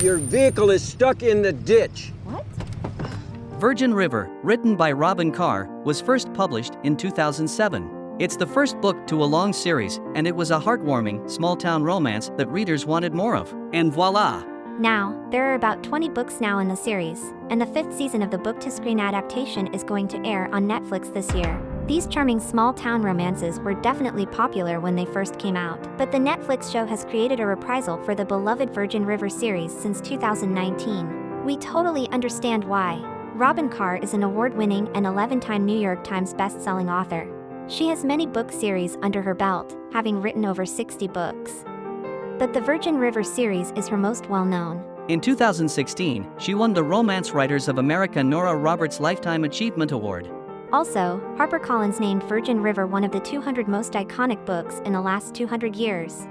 Your vehicle is stuck in the ditch. What? Virgin River, written by Robyn Carr, was first published in 2007. It's the first book to a long series, and it was a heartwarming, small-town romance that readers wanted more of. And voila! Now, there are about 20 books now in the series, and the 5th season of the book-to-screen adaptation is going to air on Netflix this year. These charming small-town romances were definitely popular when they first came out, but the Netflix show has created a reprisal for the beloved Virgin River series since 2019. We totally understand why. Robyn Carr is an award-winning and 11-time New York Times best-selling author. She has many book series under her belt, having written over 60 books. But the Virgin River series is her most well-known. In 2016, she won the Romance Writers of America Nora Roberts Lifetime Achievement Award. Also, HarperCollins named Virgin River one of the 200 most iconic books in the last 200 years.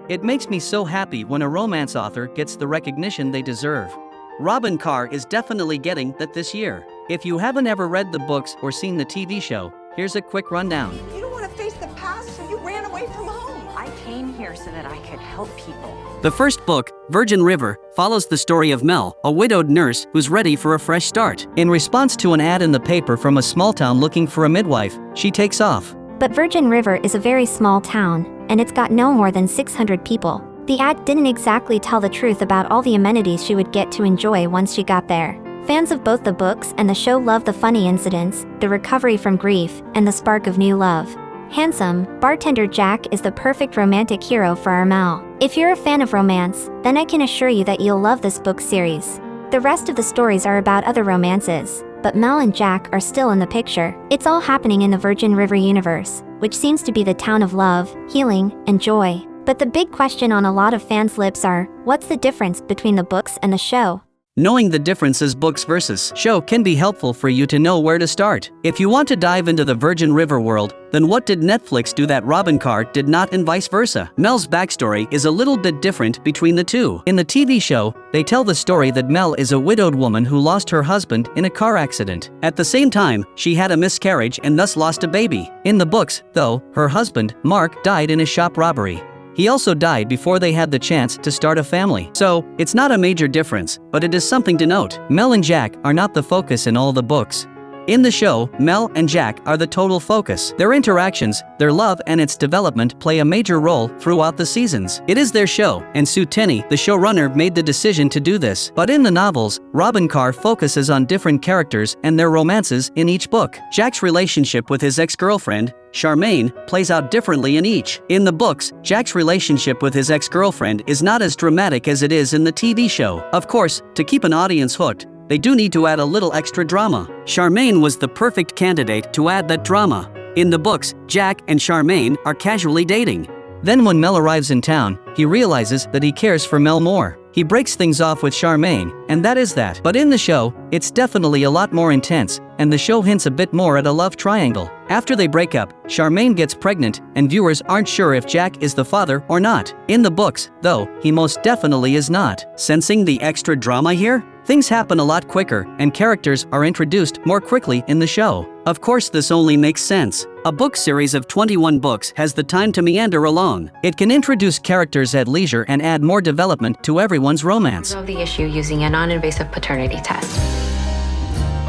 It makes me so happy when a romance author gets the recognition they deserve. Robyn Carr is definitely getting that this year. If you haven't ever read the books or seen the TV show, here's a quick rundown. You don't want to face the past, so you ran away from home. I came here so that I could help people. The first book, Virgin River, follows the story of Mel, a widowed nurse who's ready for a fresh start. In response to an ad in the paper from a small town looking for a midwife, she takes off. But Virgin River is a very small town, and it's got no more than 600 people. The ad didn't exactly tell the truth about all the amenities she would get to enjoy once she got there. Fans of both the books and the show love the funny incidents, the recovery from grief, and the spark of new love. Handsome, bartender Jack is the perfect romantic hero for our Mel. If you're a fan of romance, then I can assure you that you'll love this book series. The rest of the stories are about other romances, but Mel and Jack are still in the picture. It's all happening in the Virgin River universe, which seems to be the town of love, healing, and joy. But the big question on a lot of fans' lips are, what's the difference between the books and the show? Knowing the differences books versus show can be helpful for you to know where to start. If you want to dive into the Virgin River world, then what did Netflix do that Robyn Carr did not and vice versa? Mel's backstory is a little bit different between the two. In the TV show, they tell the story that Mel is a widowed woman who lost her husband in a car accident. At the same time, she had a miscarriage and thus lost a baby. In the books, though, her husband, Mark, died in a shop robbery. He also died before they had the chance to start a family. So, it's not a major difference, but it is something to note. Mel and Jack are not the focus in all the books. In the show, Mel and Jack are the total focus. Their interactions, their love and its development play a major role throughout the seasons. It is their show, and Sue Tenney, the showrunner, made the decision to do this. But in the novels, Robyn Carr focuses on different characters and their romances in each book. Jack's relationship with his ex-girlfriend, Charmaine, plays out differently in each. In the books, Jack's relationship with his ex-girlfriend is not as dramatic as it is in the TV show. Of course, to keep an audience hooked, they do need to add a little extra drama. Charmaine was the perfect candidate to add that drama. In the books, Jack and Charmaine are casually dating. Then when Mel arrives in town, he realizes that he cares for Mel more. He breaks things off with Charmaine, and that is that. But in the show, it's definitely a lot more intense, and the show hints a bit more at a love triangle. After they break up, Charmaine gets pregnant, and viewers aren't sure if Jack is the father or not. In the books, though, he most definitely is not. Sensing the extra drama here? Things happen a lot quicker, and characters are introduced more quickly in the show. Of course, this only makes sense. A book series of 21 books has the time to meander along. It can introduce characters at leisure and add more development to everyone's romance. Resolve the issue using a non-invasive paternity test.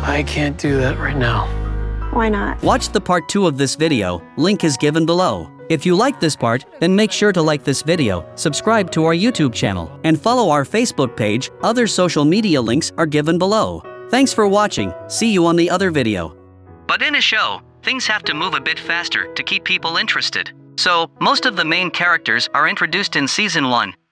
I can't do that right now. Why not? Watch the part 2 of this video, link is given below. If you like this part, then make sure to like this video, subscribe to our YouTube channel, and follow our Facebook page. Other social media links are given below. Thanks for watching, see you on the other video. But in a show, things have to move a bit faster to keep people interested. So, most of the main characters are introduced in Season 1,